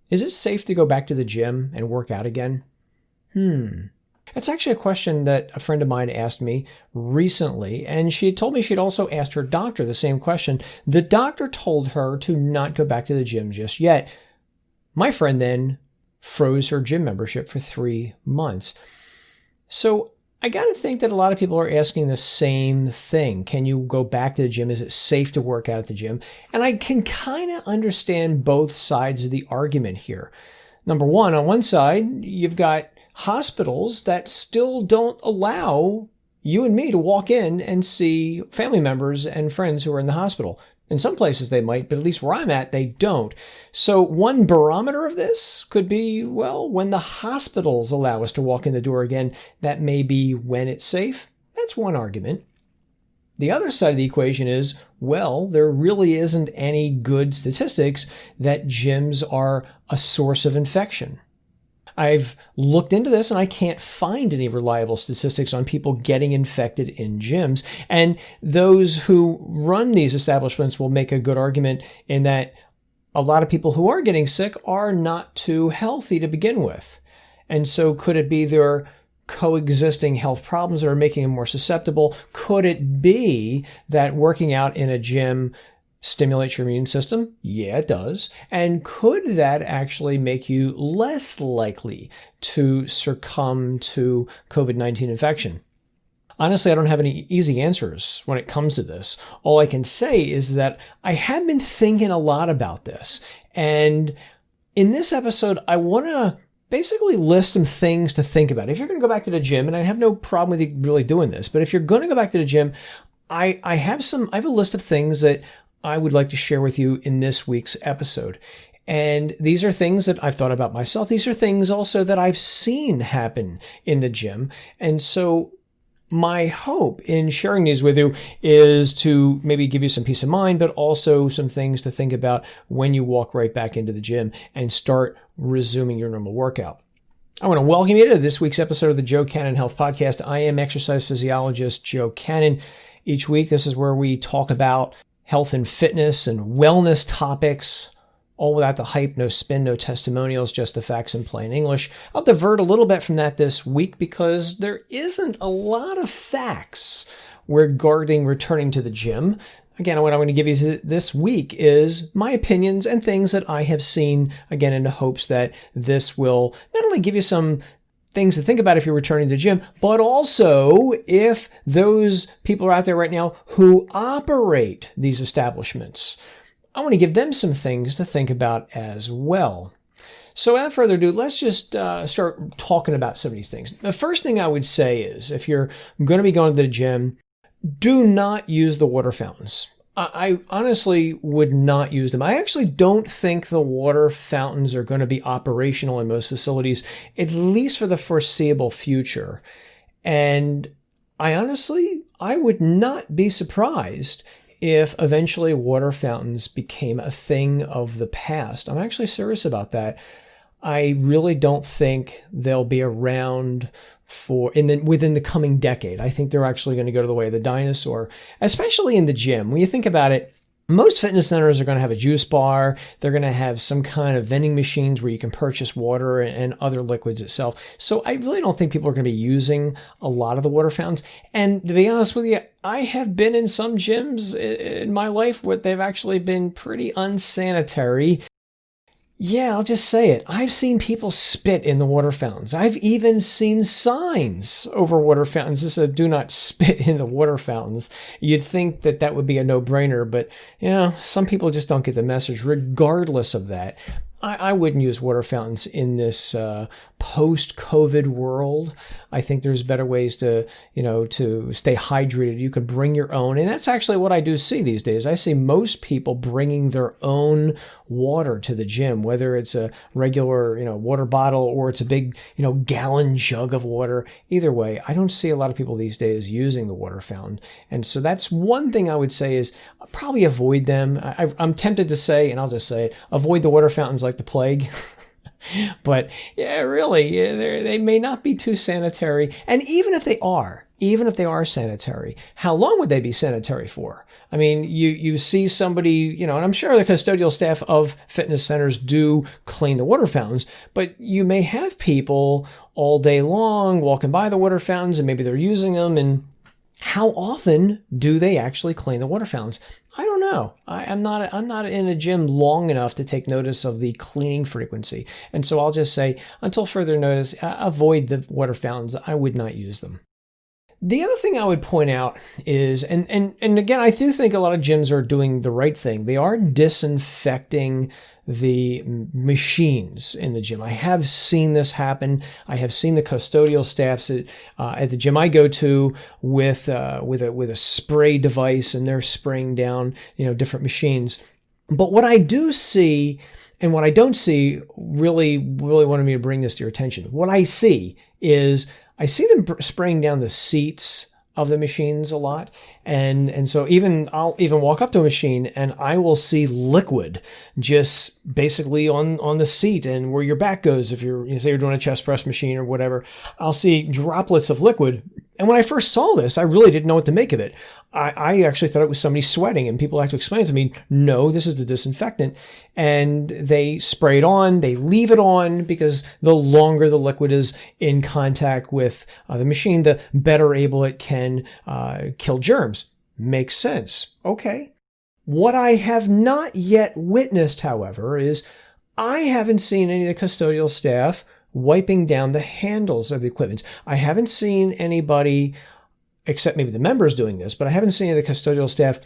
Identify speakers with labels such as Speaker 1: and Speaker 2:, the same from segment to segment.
Speaker 1: Is it safe to go back to the gym and work out again? That's actually a question that a friend of mine asked me recently, and she had told me she'd also asked her doctor the same question. The doctor told her to not go back to the gym just yet. My friend then froze her gym membership for 3 months. So I got to think that a lot of people are asking the same thing. Can you go back to the gym? Is it safe to work out at the gym? And I can kind of understand both sides of the argument here. Number one, on one side, you've got hospitals that still don't allow you and me to walk in and see family members and friends who are in the hospital. In some places they might, but at least where I'm at, they don't. So one barometer of this could be, well, when the hospitals allow us to walk in the door again, that may be when it's safe. That's one argument. The other side of the equation is, well, there really isn't any good statistics that gyms are a source of infection. I've looked into this and I can't find any reliable statistics on people getting infected in gyms. And those who run these establishments will make a good argument in that a lot of people who are getting sick are not too healthy to begin with. And so could it be their coexisting health problems that are making them more susceptible? Could it be that working out in a gym stimulates your immune system? Yeah, it does. And could that actually make you less likely to succumb to COVID-19 infection? Honestly, I don't have any easy answers when it comes to this. All I can say is that I have been thinking a lot about this. And in this episode, I want to basically list some things to think about. If you're going to go back to the gym, and I have no problem with you really doing this, but if you're going to go back to the gym, I have a list of things that I would like to share with you in this week's episode. And these are things that I've thought about myself. These are things also that I've seen happen in the gym. And so my hope in sharing these with you is to maybe give you some peace of mind, but also some things to think about when you walk right back into the gym and start resuming your normal workout. I want to welcome you to this week's episode of the Joe Cannon Health Podcast. I am exercise physiologist Joe Cannon. Each week, this is where we talk about health and fitness and wellness topics, all without the hype, no spin, no testimonials, just the facts in plain English. I'll divert a little bit from that this week because there isn't a lot of facts regarding returning to the gym. Again, what I'm going to give you this week is my opinions and things that I have seen, again, in the hopes that this will not only give you some things to think about if you're returning to the gym, but also if those people are out there right now who operate these establishments, I want to give them some things to think about as well. So without further ado, let's just start talking about some of these things. The first thing I would say is if you're going to be going to the gym, do not use the water fountains. I honestly would not use them. I actually don't think the water fountains are going to be operational in most facilities, at least for the foreseeable future. And I would not be surprised if eventually water fountains became a thing of the past. I'm actually serious about that. I really don't think they'll be around within the coming decade. I think they're actually going to go to the way of the dinosaur, especially in the gym. When you think about it, most fitness centers are going to have a juice bar. They're going to have some kind of vending machines where you can purchase water and other liquids itself. So I really don't think people are going to be using a lot of the water fountains. And to be honest with you, I have been in some gyms in my life where they've actually been pretty unsanitary. Yeah, I'll just say it. I've seen people spit in the water fountains. I've even seen signs over water fountains that said, "Do not spit in the water fountains." You'd think that that would be a no-brainer, but some people just don't get the message. Regardless of that, I wouldn't use water fountains in this post-COVID world. I think there's better ways to stay hydrated. You could bring your own, and that's actually what I do see these days. I see most people bringing their own water to the gym, whether it's a regular, water bottle or it's a big, gallon jug of water. Either way, I don't see a lot of people these days using the water fountain. And so that's one thing I would say is probably avoid them. I'm tempted to say, and I'll just say it, avoid the water fountains like the plague. But yeah, really, they may not be too sanitary. And even if they are sanitary, how long would they be sanitary for? I mean, you see somebody, and I'm sure the custodial staff of fitness centers do clean the water fountains, but you may have people all day long walking by the water fountains and maybe they're using them. And how often do they actually clean the water fountains? I don't know. I'm not in a gym long enough to take notice of the cleaning frequency. And so I'll just say, until further notice, avoid the water fountains. I would not use them. The other thing I would point out is, and again, I do think a lot of gyms are doing the right thing. They are disinfecting the machines in the gym. I have seen this happen. I have seen the custodial staffs at the gym I go to with a spray device, and they're spraying down different machines. But what I do see and what I don't see really wanted me to bring this to your attention. What I see is I see them spraying down the seats of the machines a lot. And so I'll even walk up to a machine and I will see liquid just basically on the seat and where your back goes. If you say you're doing a chest press machine or whatever, I'll see droplets of liquid. And when I first saw this, I really didn't know what to make of it. I actually thought it was somebody sweating, and people had to explain to me, no, this is the disinfectant. And they spray it on, they leave it on, because the longer the liquid is in contact with the machine, the better able it can kill germs. Makes sense. Okay. What I have not yet witnessed, however, is I haven't seen any of the custodial staff wiping down the handles of the equipment. I haven't seen anybody, except maybe the members, doing this, but I haven't seen any of the custodial staff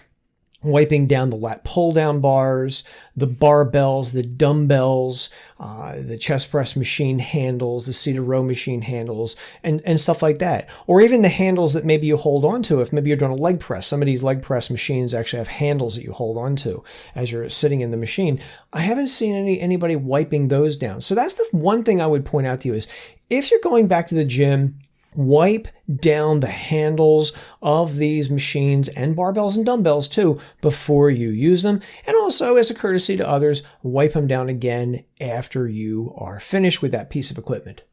Speaker 1: wiping down the lat pull-down bars, the barbells, the dumbbells, the chest press machine handles, the seated row machine handles, and stuff like that. Or even the handles that maybe you hold on to if maybe you're doing a leg press. Some of these leg press machines actually have handles that you hold on to as you're sitting in the machine. I haven't seen anybody wiping those down. So that's the one thing I would point out to you is, if you're going back to the gym, wipe down the handles of these machines and barbells and dumbbells too before you use them. And also, as a courtesy to others, wipe them down again after you are finished with that piece of equipment.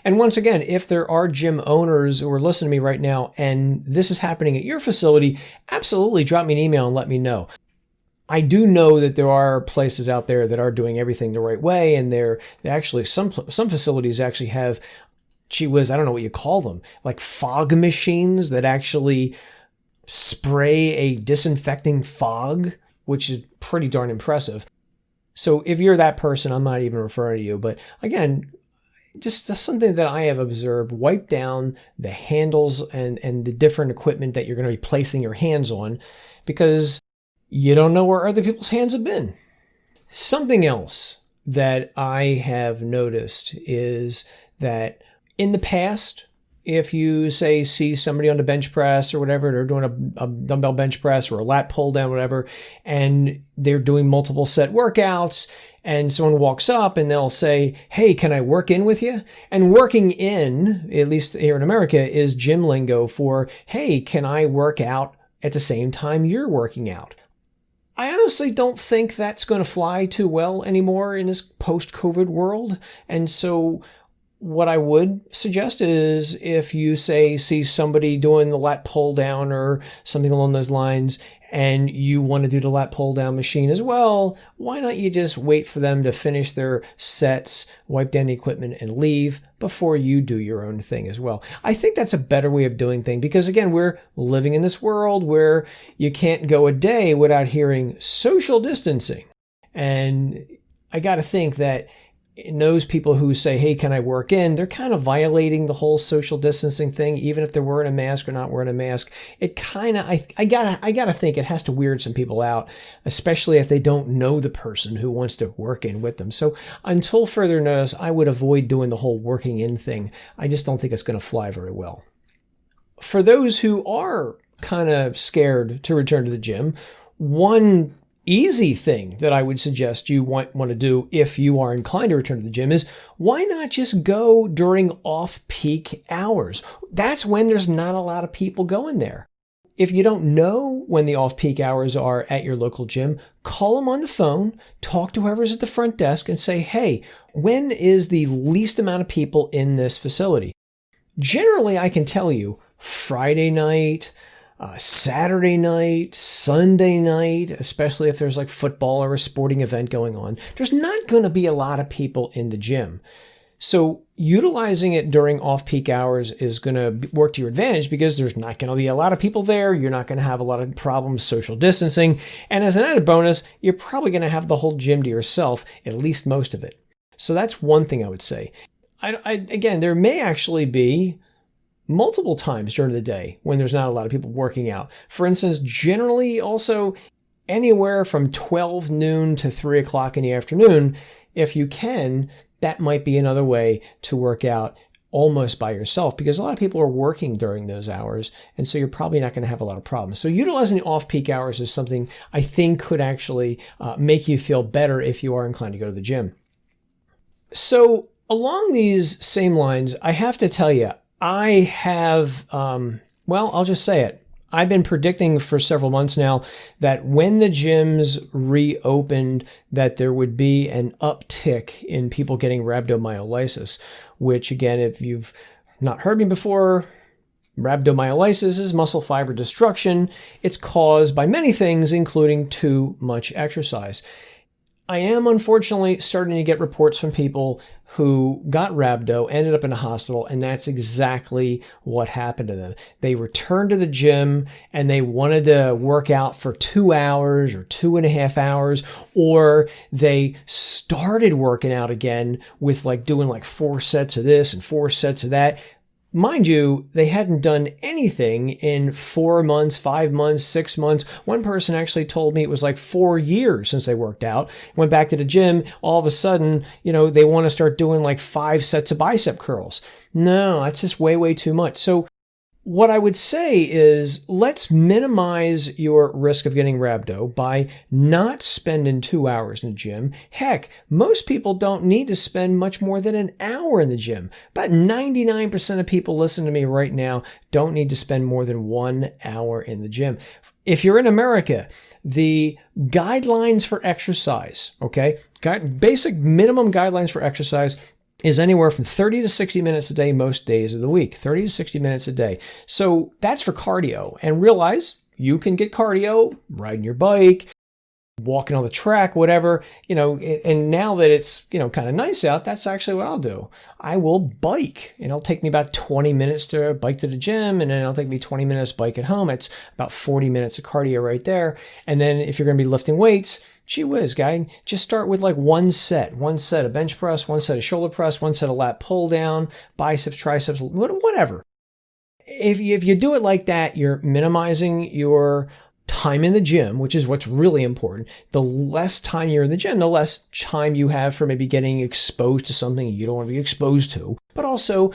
Speaker 1: And once again, if there are gym owners who are listening to me right now and this is happening at your facility, absolutely drop me an email and let me know. I do know that there are places out there that are doing everything the right way, and they actually, some facilities actually have, I don't know what you call them, like fog machines that actually spray a disinfecting fog, which is pretty darn impressive. So if you're that person, I'm not even referring to you. But again, just something that I have observed, wipe down the handles and the different equipment that you're going to be placing your hands on, because you don't know where other people's hands have been. Something else that I have noticed is that in the past, if you see somebody on the bench press or whatever, they're doing a dumbbell bench press or a lat pull down, whatever, and they're doing multiple set workouts, and someone walks up and they'll say, hey, can I work in with you? And working in, at least here in America, is gym lingo for, hey, can I work out at the same time you're working out? I honestly don't think that's going to fly too well anymore in this post-COVID world. And so what I would suggest is, if you see somebody doing the lat pull down or something along those lines, and you want to do the lat pull down machine as well, why not you just wait for them to finish their sets, wipe down the equipment, and leave before you do your own thing as well. I think that's a better way of doing things, because again, we're living in this world where you can't go a day without hearing social distancing. And I got to think that in those people who say, hey, can I work in? They're kind of violating the whole social distancing thing, even if they're wearing a mask or not wearing a mask. It kind of, I gotta think it has to weird some people out, especially if they don't know the person who wants to work in with them. So until further notice, I would avoid doing the whole working in thing. I just don't think it's going to fly very well. For those who are kind of scared to return to the gym, one easy thing that I would suggest you want to do if you are inclined to return to the gym is, why not just go during off-peak hours? That's when there's not a lot of people going there. if you don't know when the off-peak hours are at your local gym, call them on the phone, talk to whoever's at the front desk and say, hey, when is the least amount of people in this facility? Generally, I can tell you Friday night, Saturday night, Sunday night, especially if there's like football or a sporting event going on, there's not going to be a lot of people in the gym. So utilizing it during off-peak hours is going to work to your advantage because there's not going to be a lot of people there. You're not going to have a lot of problems social distancing. And as an added bonus, you're probably going to have the whole gym to yourself, at least most of it. So that's one thing I would say. Again, there may actually be multiple times during the day when there's not a lot of people working out. For instance, generally also anywhere from 12 noon to 3 o'clock in the afternoon, if you can, that might be another way to work out almost by yourself because a lot of people are working during those hours. And so you're probably not going to have a lot of problems. So utilizing the off-peak hours is something I think could actually make you feel better if you are inclined to go to the gym. So along these same lines, I have to tell you, I have, I'll just say it. I've been predicting for several months now that when the gyms reopened, that there would be an uptick in people getting rhabdomyolysis, which again, if you've not heard me before, rhabdomyolysis is muscle fiber destruction. It's caused by many things, including too much exercise. I am unfortunately starting to get reports from people who got rhabdo, ended up in a hospital, and that's exactly what happened to them. They returned to the gym and they wanted to work out for 2 hours or 2.5 hours, or they started working out again with doing 4 sets of this and 4 sets of that. Mind you, they hadn't done anything in 4 months, 5 months, 6 months. One person actually told me it was 4 years since they worked out. Went back to the gym. All of a sudden, they want to start doing 5 sets of bicep curls. No, that's just way, way too much. So what I would say is let's minimize your risk of getting rhabdo by not spending 2 hours in the gym. Heck, most people don't need to spend much more than an hour in the gym. About 99% of people listening to me right now don't need to spend more than 1 hour in the gym. If you're in America, the guidelines for exercise, okay, basic minimum guidelines for exercise is anywhere from 30 to 60 minutes a day most days of the week. 30 to 60 minutes a day. So that's for cardio. And realize you can get cardio riding your bike, walking on the track, whatever, and now that it's, kind of nice out, that's actually what I'll do. I will bike, and it'll take me about 20 minutes to bike to the gym, and then it'll take me 20 minutes to bike at home. It's about 40 minutes of cardio right there. And then if you're going to be lifting weights, gee whiz, guy, just start with one set of bench press, 1 set of shoulder press, 1 set of lat pull down, biceps, triceps, whatever. If you do it like that, you're minimizing your time in the gym, which is what's really important. The less time you're in the gym, the less time you have for maybe getting exposed to something you don't want to be exposed to. But also,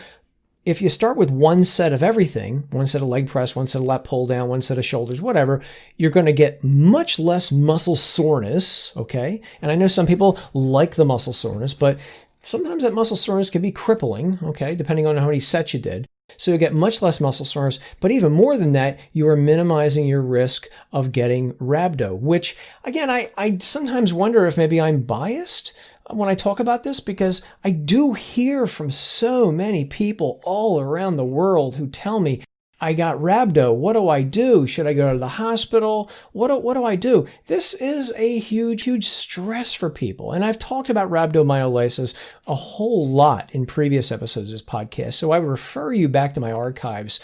Speaker 1: if you start with 1 set of everything, 1 set of leg press, 1 set of lat pull down, 1 set of shoulders, whatever, you're going to get much less muscle soreness, okay? And I know some people like the muscle soreness, but sometimes that muscle soreness can be crippling, okay, depending on how many sets you did. So you get much less muscle soreness, but even more than that, you are minimizing your risk of getting rhabdo, which, again, I sometimes wonder if maybe I'm biased when I talk about this, because I do hear from so many people all around the world who tell me, I got rhabdo. What do I do? Should I go to the hospital? What do I do? This is a huge, huge stress for people. And I've talked about rhabdomyolysis a whole lot in previous episodes of this podcast. So I would refer you back to my archives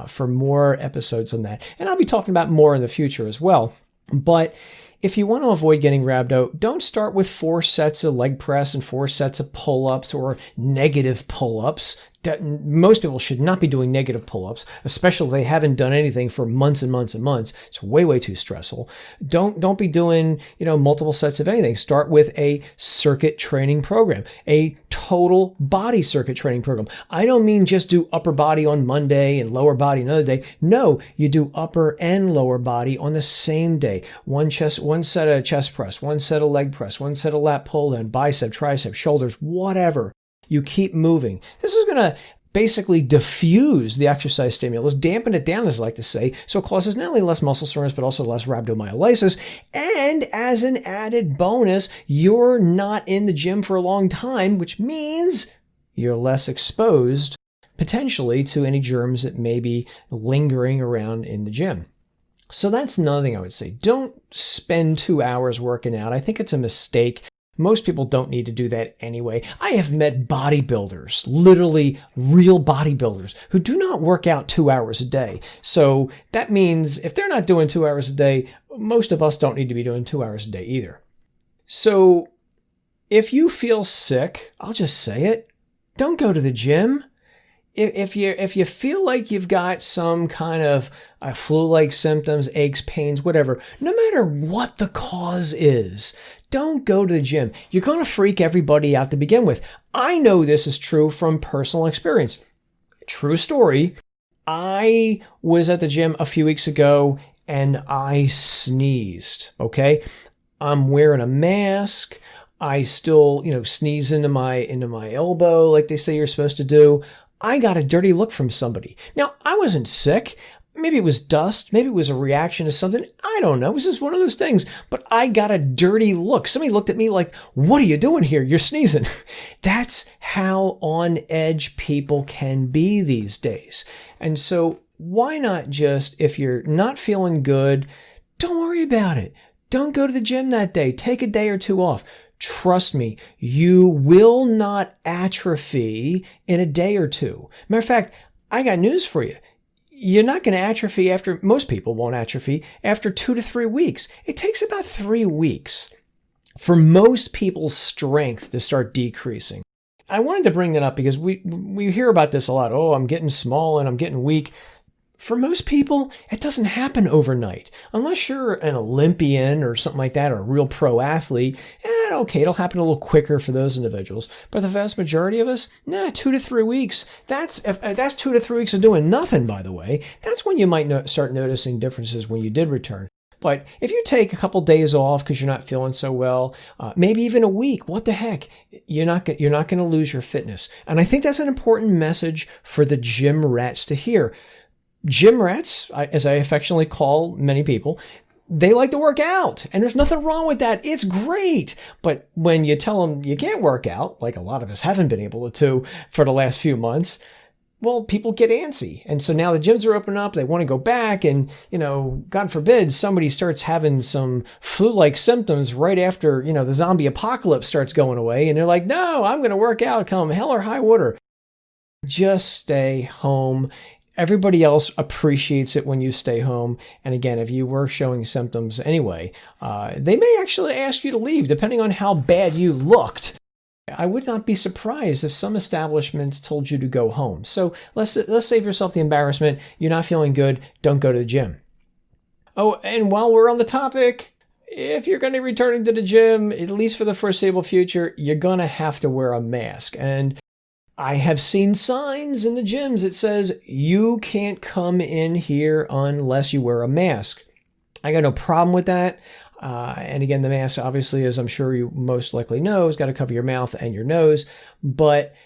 Speaker 1: for more episodes on that. And I'll be talking about more in the future as well. But if you want to avoid getting rhabdo, don't start with 4 sets of leg press and 4 sets of pull-ups or negative pull-ups. Most people should not be doing negative pull-ups, especially if they haven't done anything for months and months and months. It's way, way too stressful. Don't be doing, multiple sets of anything. Start with a circuit training program, a total body circuit training program. I don't mean just do upper body on Monday and lower body another day. No, you do upper and lower body on the same day. 1 set of chest press, 1 set of leg press, 1 set of lat pull down, bicep, tricep, shoulders, whatever. You keep moving. This is going to basically diffuse the exercise stimulus, dampen it down, as I like to say, so it causes not only less muscle soreness, but also less rhabdomyolysis. And as an added bonus, you're not in the gym for a long time, which means you're less exposed potentially to any germs that may be lingering around in the gym. So that's another thing I would say. Don't spend 2 hours working out. I think it's a mistake. Most people don't need to do that anyway. I have met bodybuilders, literally real bodybuilders, who do not work out 2 hours a day. So that means if they're not doing 2 hours a day, most of us don't need to be doing 2 hours a day either. So if you feel sick, I'll just say it, don't go to the gym. If you feel like you've got some kind of flu-like symptoms, aches, pains, whatever, no matter what the cause is, don't go to the gym. You're going to freak everybody out to begin with. I know this is true from personal experience. True story. I was at the gym a few weeks ago and I sneezed, okay? I'm wearing a mask. I still, sneeze into my elbow like they say you're supposed to do. I got a dirty look from somebody. Now, I wasn't sick. Maybe it was dust. Maybe it was a reaction to something. I don't know. It was just one of those things. But I got a dirty look. Somebody looked at me like, what are you doing here? You're sneezing. That's how on edge people can be these days. And so why not just, if you're not feeling good, don't worry about it. Don't go to the gym that day. Take a day or two off. Trust me, you will not atrophy in a day or two. Matter of fact, I got news for you. You're not going to atrophy most people won't atrophy after 2 to 3 weeks. It takes about 3 weeks for most people's strength to start decreasing. I wanted to bring that up because we hear about this a lot. Oh, I'm getting small and I'm getting weak. For most people, it doesn't happen overnight. Unless you're an Olympian or something like that, or a real pro athlete, okay, it'll happen a little quicker for those individuals. But the vast majority of us, 2 to 3 weeks. That's 2 to 3 weeks of doing nothing, by the way. That's when you might start noticing differences when you did return. But if you take a couple days off because you're not feeling so well, maybe even a week, what the heck? You're not going to lose your fitness. And I think that's an important message for the gym rats to hear. Gym rats, as I affectionately call many people, they like to work out, and there's nothing wrong with that. It's great. But when you tell them you can't work out, like a lot of us haven't been able to for the last few months, well, people get antsy. And so now the gyms are opening up. They want to go back, and, God forbid, somebody starts having some flu-like symptoms right after, the zombie apocalypse starts going away. And they're like, no, I'm going to work out come hell or high water. Just stay home. Everybody else appreciates it when you stay home. And again, if you were showing symptoms anyway, they may actually ask you to leave depending on how bad you looked. I would not be surprised if some establishments told you to go home. So let's save yourself the embarrassment. You're not feeling good. Don't go to the gym. Oh, and while we're on the topic, if you're going to be returning to the gym, at least for the foreseeable future, you're going to have to wear a mask. And I have seen signs in the gyms that says you can't come in here unless you wear a mask. I got no problem with that. And again, the mask, obviously, as I'm sure you most likely know, has got to cover your mouth and your nose. But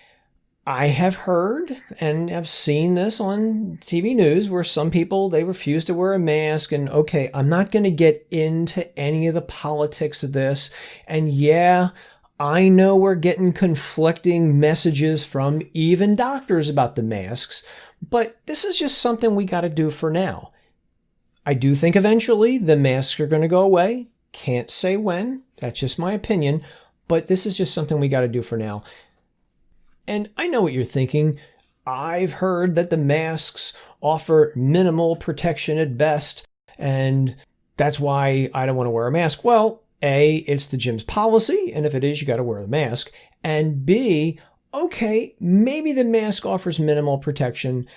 Speaker 1: I have heard and have seen this on TV news where some people, they refuse to wear a mask. And okay, I'm not going to get into any of the politics of this. And yeah, I know we're getting conflicting messages from even doctors about the masks, but this is just something we got to do for now. I do think eventually the masks are going to go away. Can't say when. That's just my opinion, but this is just something we got to do for now. And I know what you're thinking. I've heard that the masks offer minimal protection at best, and that's why I don't want to wear a mask. Well, A, it's the gym's policy, and if it is, you got to wear the mask. And B, okay, maybe the mask offers minimal protection.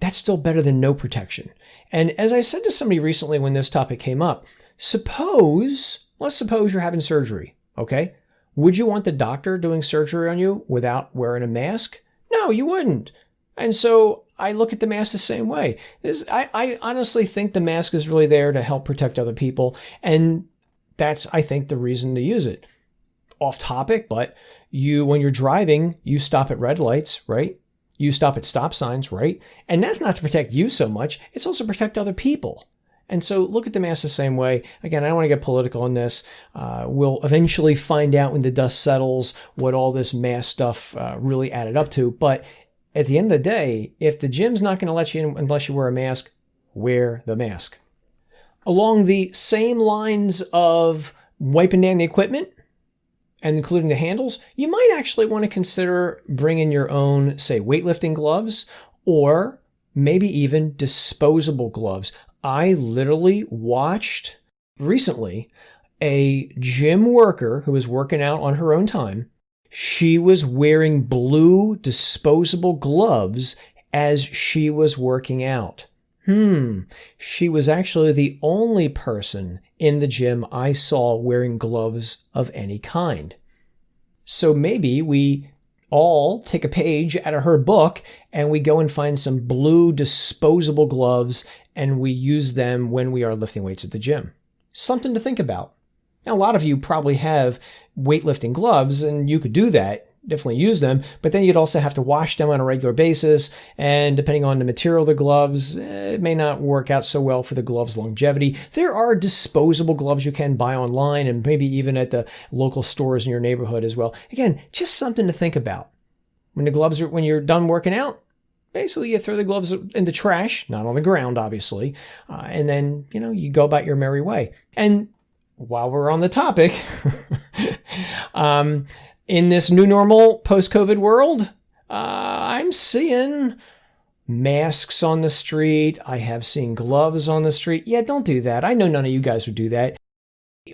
Speaker 1: That's still better than no protection. And as I said to somebody recently when this topic came up, let's suppose you're having surgery, okay? Would you want the doctor doing surgery on you without wearing a mask? No, you wouldn't. And so I look at the mask the same way. I honestly think the mask is really there to help protect other people, and that's, I think, the reason to use it. Off topic, but when you're driving, you stop at red lights, right? You stop at stop signs, right? And that's not to protect you so much. It's also to protect other people. And so look at the mask the same way. Again, I don't want to get political on this. We'll eventually find out when the dust settles what all this mask stuff really added up to. But at the end of the day, if the gym's not going to let you in unless you wear a mask, wear the mask. Along the same lines of wiping down the equipment and including the handles, you might actually want to consider bringing your own, say, weightlifting gloves or maybe even disposable gloves. I literally watched recently a gym worker who was working out on her own time. She was wearing blue disposable gloves as she was working out. She was actually the only person in the gym I saw wearing gloves of any kind. So maybe we all take a page out of her book and we go and find some blue disposable gloves and we use them when we are lifting weights at the gym. Something to think about. Now, a lot of you probably have weightlifting gloves and you could do that, definitely use them, but then you'd also have to wash them on a regular basis. And depending on the material of the gloves, it may not work out so well for the gloves' longevity. There are disposable gloves you can buy online and maybe even at the local stores in your neighborhood as well. Again, just something to think about. When you're done working out, basically you throw the gloves in the trash, not on the ground, obviously. And then, you go about your merry way. And while we're on the topic, in this new normal post-COVID world, I'm seeing masks on the street. I have seen gloves on the street. Yeah, don't do that. I know none of you guys would do that.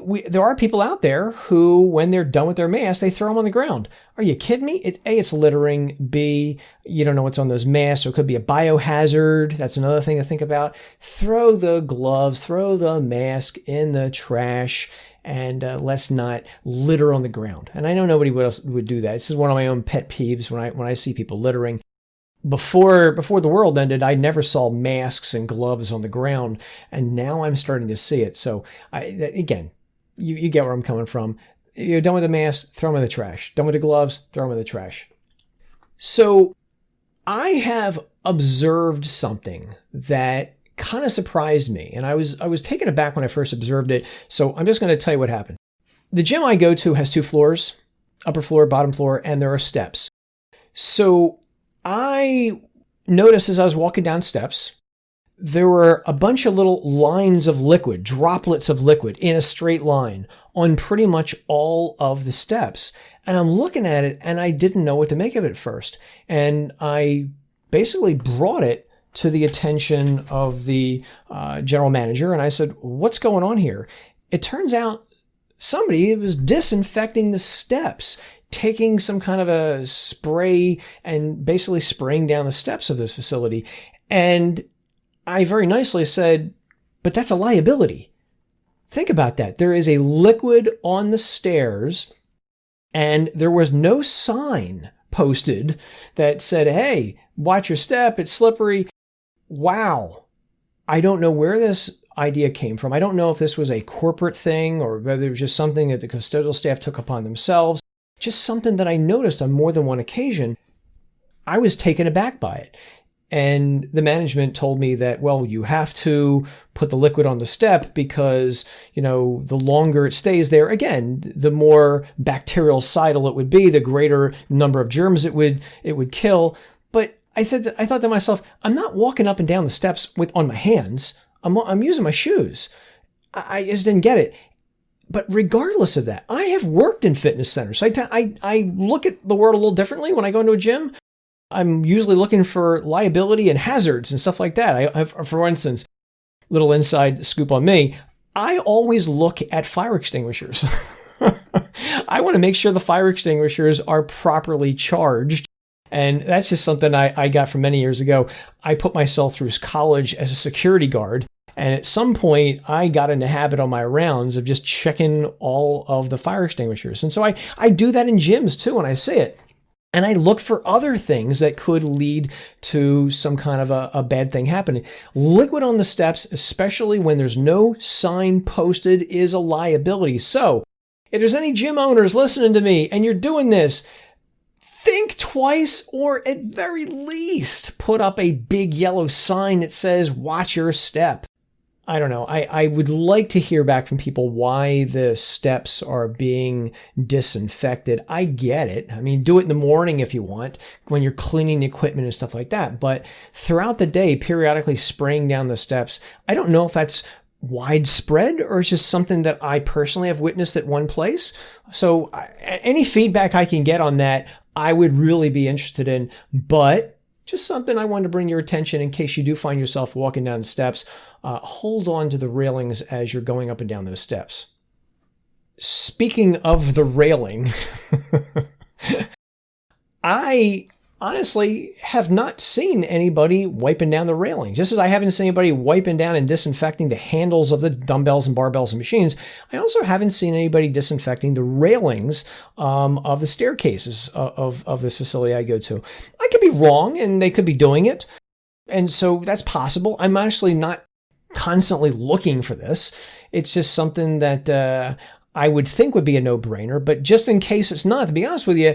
Speaker 1: There are people out there who, when they're done with their mask, they throw them on the ground. Are you kidding me? A, it's littering. B, you don't know what's on those masks, so it could be a biohazard. That's another thing to think about. Throw the gloves, throw the mask in the trash, and let's not litter on the ground. And I know nobody else would do that. This is one of my own pet peeves when I see people littering. Before the world ended, I never saw masks and gloves on the ground, and now I'm starting to see it. So, again, you get where I'm coming from. You're done with the mask, throw them in the trash. Done with the gloves, throw them in the trash. So I have observed something that kind of surprised me, and I was taken aback when I first observed it. So I'm just going to tell you what happened. The gym I go to has 2 floors, upper floor, bottom floor, and there are steps. So I noticed as I was walking down steps, there were a bunch of little lines of liquid, droplets of liquid in a straight line on pretty much all of the steps. And I'm looking at it and I didn't know what to make of it at first. And I basically brought it to the attention of the general manager. And I said, what's going on here? It turns out somebody was disinfecting the steps, taking some kind of a spray and basically spraying down the steps of this facility. And I very nicely said, but that's a liability. Think about that. There is a liquid on the stairs and there was no sign posted that said, hey, watch your step, it's slippery. Wow. I don't know where this idea came from. I don't know if this was a corporate thing or whether it was just something that the custodial staff took upon themselves. Just something that I noticed on more than one occasion. I was taken aback by it. And the management told me that, well, you have to put the liquid on the step because, the longer it stays there, again, the more bactericidal it would be, the greater number of germs it would kill. But I thought to myself, I'm not walking up and down the steps on my hands. I'm using my shoes. I just didn't get it. But regardless of that, I have worked in fitness centers. So I look at the world a little differently when I go into a gym. I'm usually looking for liability and hazards and stuff like that. For instance, little inside scoop on me, I always look at fire extinguishers. I want to make sure the fire extinguishers are properly charged. And that's just something I got from many years ago. I put myself through college as a security guard. And at some point, I got in the habit on my rounds of just checking all of the fire extinguishers. And so I do that in gyms too when I see it. And I look for other things that could lead to some kind of a bad thing happening. Liquid on the steps, especially when there's no sign posted, is a liability. So if there's any gym owners listening to me and you're doing this, think twice, or at very least put up a big yellow sign that says, watch your step. I don't know. I would like to hear back from people why the steps are being disinfected. I get it. I mean, do it in the morning if you want, when you're cleaning the equipment and stuff like that. But throughout the day, periodically spraying down the steps, I don't know if that's widespread or it's just something that I personally have witnessed at one place. So any feedback I can get on that, I would really be interested in. But just something I wanted to bring your attention in case you do find yourself walking down steps. Hold on to the railings as you're going up and down those steps. Speaking of the railing, I honestly have not seen anybody wiping down the railing. Just as I haven't seen anybody wiping down and disinfecting the handles of the dumbbells and barbells and machines, I also haven't seen anybody disinfecting the railings of the staircases of this facility I go to. I could be wrong, and they could be doing it. And so that's possible. I'm actually not constantly looking for this. It's just something that I would think would be a no-brainer. But just in case it's not, to be honest with you,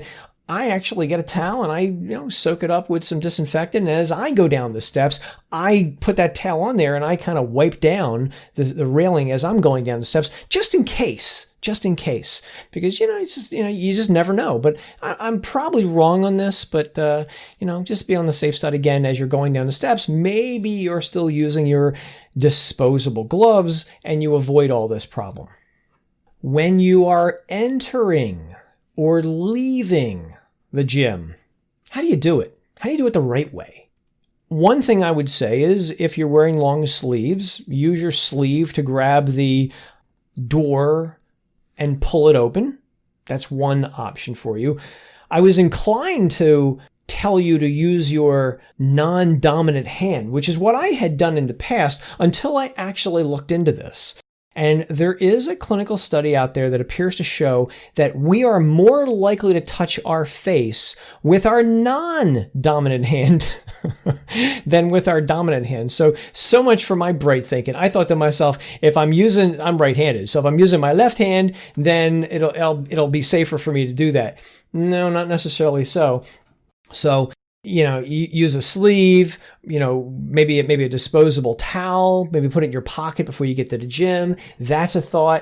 Speaker 1: I actually get a towel and I soak it up with some disinfectant. And as I go down the steps, I put that towel on there and I kind of wipe down the railing as I'm going down the steps, just in case. Because, it's just, you just never know. But I'm probably wrong on this, but, just be on the safe side again as you're going down the steps. Maybe you're still using your disposable gloves and you avoid all this problem. When you are entering or leaving the gym, how do you do it? How do you do it the right way? One thing I would say is if you're wearing long sleeves, use your sleeve to grab the door and pull it open. That's one option for you. I was inclined to tell you to use your non-dominant hand, which is what I had done in the past until I actually looked into this. And there is a clinical study out there that appears to show that we are more likely to touch our face with our non-dominant hand than with our dominant hand. So much for my bright thinking. I thought to myself, I'm right-handed. So if I'm using my left hand, then it'll be safer for me to do that. No, not necessarily so. So, you use a sleeve, maybe a disposable towel, maybe put it in your pocket before you get to the gym. That's a thought.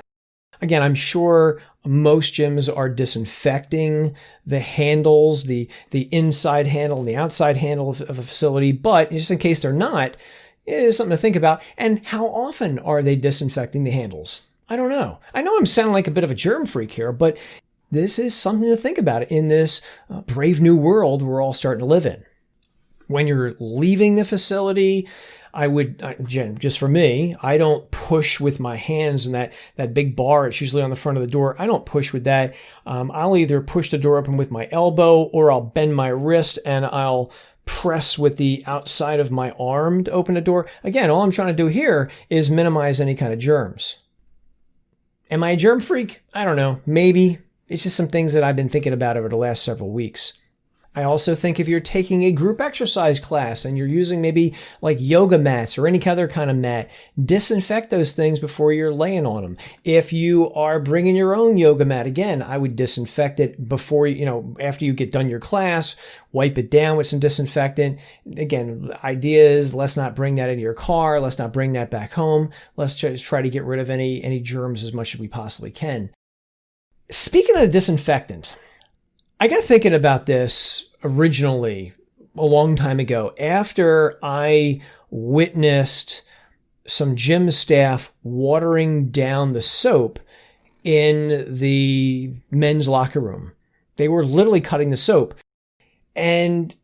Speaker 1: Again, I'm sure most gyms are disinfecting the handles, the inside handle and the outside handle of the facility, but just in case they're not, it is something to think about. And how often are they disinfecting the handles? I don't know. I know I'm sounding like a bit of a germ freak here, but this is something to think about in this brave new world we're all starting to live in. When you're leaving the facility, just for me, I don't push with my hands and that big bar. It's usually on the front of the door. I don't push with that. I'll either push the door open with my elbow or I'll bend my wrist and I'll press with the outside of my arm to open the door. Again, all I'm trying to do here is minimize any kind of germs. Am I a germ freak? I don't know. Maybe. It's just some things that I've been thinking about over the last several weeks. I also think if you're taking a group exercise class and you're using maybe like yoga mats or any other kind of mat, disinfect those things before you're laying on them. If you are bringing your own yoga mat, again, I would disinfect it before, after you get done your class, wipe it down with some disinfectant. Again, the idea is let's not bring that into your car. Let's not bring that back home. Let's just try to get rid of any germs as much as we possibly can. Speaking of disinfectant, I got thinking about this originally a long time ago after I witnessed some gym staff watering down the soap in the men's locker room. They were literally cutting the soap. And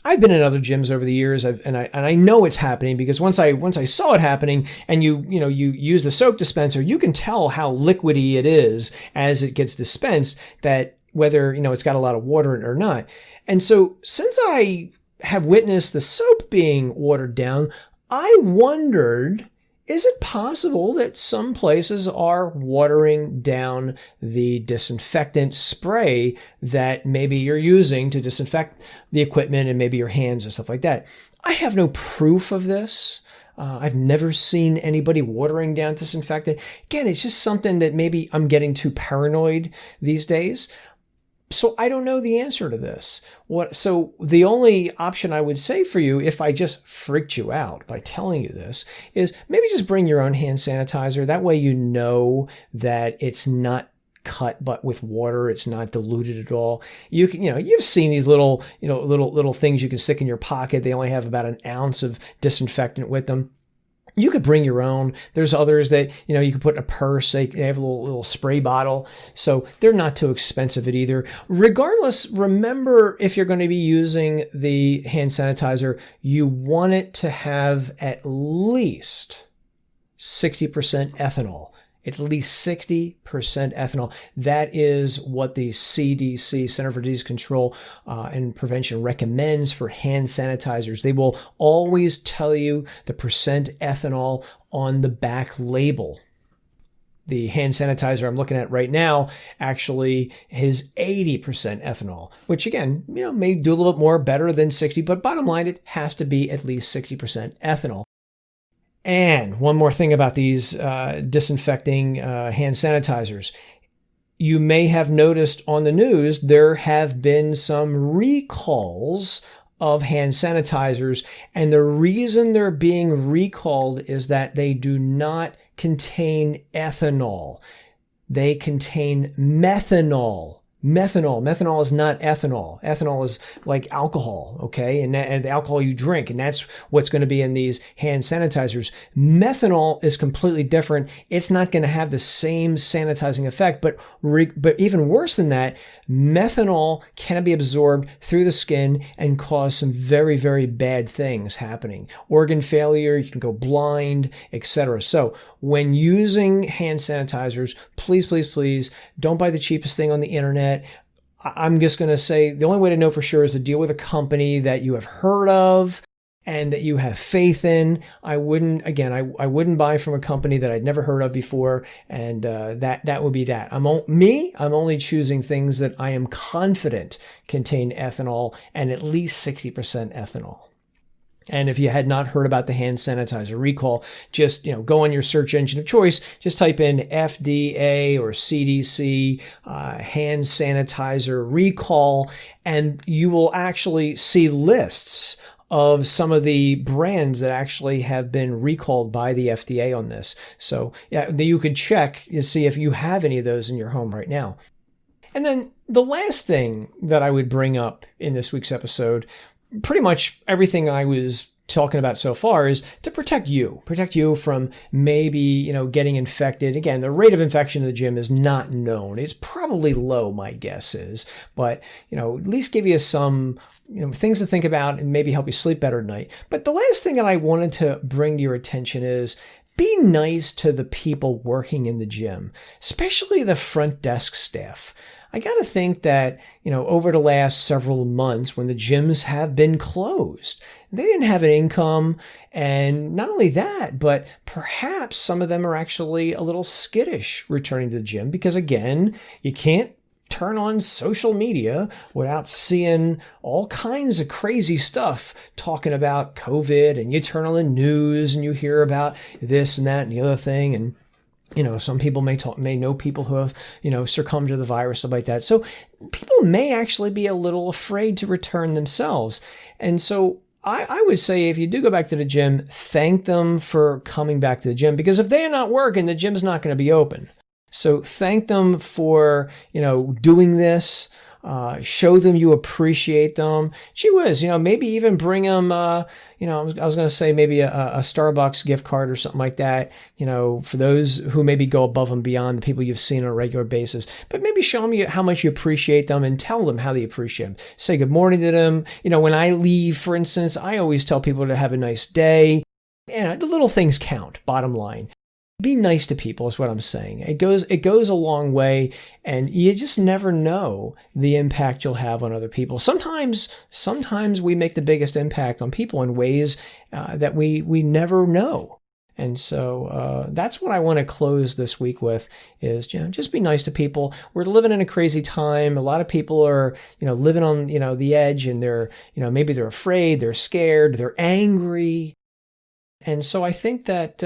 Speaker 1: I've been in other gyms over the years, and I know it's happening because once I saw it happening, and you use the soap dispenser, you can tell how liquidy it is as it gets dispensed, that whether it's got a lot of water in it or not. And so since I have witnessed the soap being watered down, I wondered, is it possible that some places are watering down the disinfectant spray that maybe you're using to disinfect the equipment and maybe your hands and stuff like that? I have no proof of this. I've never seen anybody watering down disinfectant. Again, it's just something that maybe I'm getting too paranoid these days. So I don't know the answer to this. So the only option I would say for you, if I just freaked you out by telling you this, is maybe just bring your own hand sanitizer. That way you know that it's not cut but with water, it's not diluted at all. You can, you've seen these little things you can stick in your pocket. They only have about an ounce of disinfectant with them. You could bring your own. There's others that, you can put in a purse. They have a little spray bottle. So they're not too expensive either. Regardless, remember, if you're going to be using the hand sanitizer, you want it to have at least 60% ethanol. At least 60% ethanol. That is what the CDC, Center for Disease Control and Prevention, recommends for hand sanitizers. They will always tell you the percent ethanol on the back label. The hand sanitizer I'm looking at right now actually is 80% ethanol, which again, may do a little bit more, better than 60, but bottom line, it has to be at least 60% ethanol. And one more thing about these disinfecting hand sanitizers. You may have noticed on the news there have been some recalls of hand sanitizers, and the reason they're being recalled is that they do not contain ethanol. They contain methanol. Methanol is not ethanol. Ethanol is like alcohol, okay? And the alcohol you drink, and that's what's going to be in these hand sanitizers. Methanol is completely different. It's not going to have the same sanitizing effect, but even worse than that, methanol can be absorbed through the skin and cause some very, very bad things happening. Organ failure, you can go blind, etc. So when using hand sanitizers, please, please, please don't buy the cheapest thing on the internet. I'm just going to say the only way to know for sure is to deal with a company that you have heard of and that you have faith in. I wouldn't buy from a company that I'd never heard of before, and that would be that. I'm only choosing things that I am confident contain ethanol and at least 60% ethanol. And if you had not heard about the hand sanitizer recall, just go on your search engine of choice, just type in FDA or CDC hand sanitizer recall, and you will actually see lists of some of the brands that actually have been recalled by the FDA on this. So yeah, you could check to see if you have any of those in your home right now. And then the last thing that I would bring up in this week's episode, pretty much everything I was talking about so far, is to protect you from maybe, getting infected. Again, the rate of infection in the gym is not known. It's probably low, my guess is, but, at least give you some, things to think about and maybe help you sleep better at night. But the last thing that I wanted to bring to your attention is be nice to the people working in the gym, especially the front desk staff. I got to think that, over the last several months when the gyms have been closed, they didn't have an income. And not only that, but perhaps some of them are actually a little skittish returning to the gym because, again, you can't turn on social media without seeing all kinds of crazy stuff talking about COVID, and you turn on the news and you hear about this and that and the other thing. And some people may know people who have, succumbed to the virus, stuff like that. So people may actually be a little afraid to return themselves. And so I would say if you do go back to the gym, thank them for coming back to the gym, because if they're not working, the gym's not going to be open. So thank them for, doing this. Show them you appreciate them. Gee whiz, maybe even bring them, I was going to say maybe a Starbucks gift card or something like that, for those who maybe go above and beyond the people you've seen on a regular basis. But maybe show them how much you appreciate them and tell them how they appreciate them. Say good morning to them. When I leave, for instance, I always tell people to have a nice day. The little things count, bottom line. Be nice to people is what I'm saying. It goes a long way, and you just never know the impact you'll have on other people. Sometimes we make the biggest impact on people in ways that we never know. And so that's what I want to close this week with is, just be nice to people. We're living in a crazy time. A lot of people are, living on, the edge, and they're, maybe they're afraid, they're scared, they're angry. And so I think that,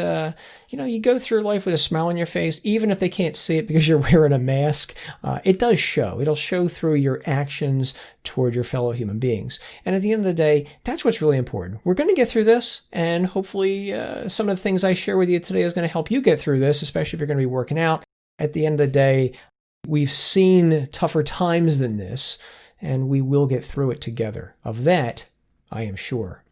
Speaker 1: you go through life with a smile on your face, even if they can't see it because you're wearing a mask. It does show. It'll show through your actions toward your fellow human beings. And at the end of the day, that's what's really important. We're going to get through this, and hopefully some of the things I share with you today is going to help you get through this, especially if you're going to be working out. At the end of the day, we've seen tougher times than this, and we will get through it together. Of that, I am sure.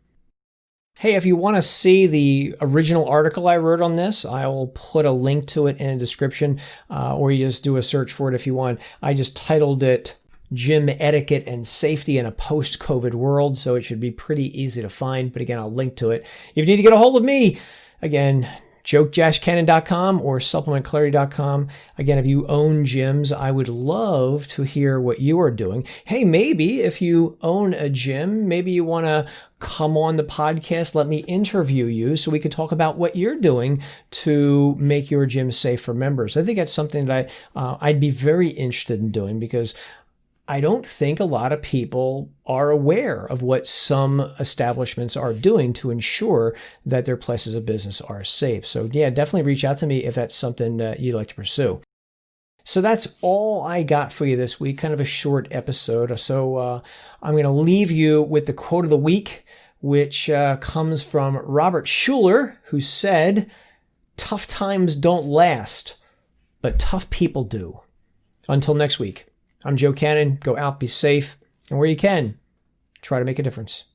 Speaker 1: Hey, if you want to see the original article I wrote on this, I will put a link to it in the description, or you just do a search for it if you want. I just titled it Gym Etiquette and Safety in a Post-COVID World, so it should be pretty easy to find. But again, I'll link to it. If you need to get a hold of me, again, joke-cannon.com or supplementclarity.com. Again, if you own gyms, I would love to hear what you are doing. Hey, maybe if you own a gym, maybe you want to come on the podcast, let me interview you so we can talk about what you're doing to make your gym safe for members. I think that's something that I'd be very interested in doing, because I don't think a lot of people are aware of what some establishments are doing to ensure that their places of business are safe. So yeah, definitely reach out to me if that's something that you'd like to pursue. So that's all I got for you this week, kind of a short episode. So I'm going to leave you with the quote of the week, which comes from Robert Schuller, who said, "Tough times don't last, but tough people do." Until next week. I'm Joe Cannon. Go out, be safe, and where you can, try to make a difference.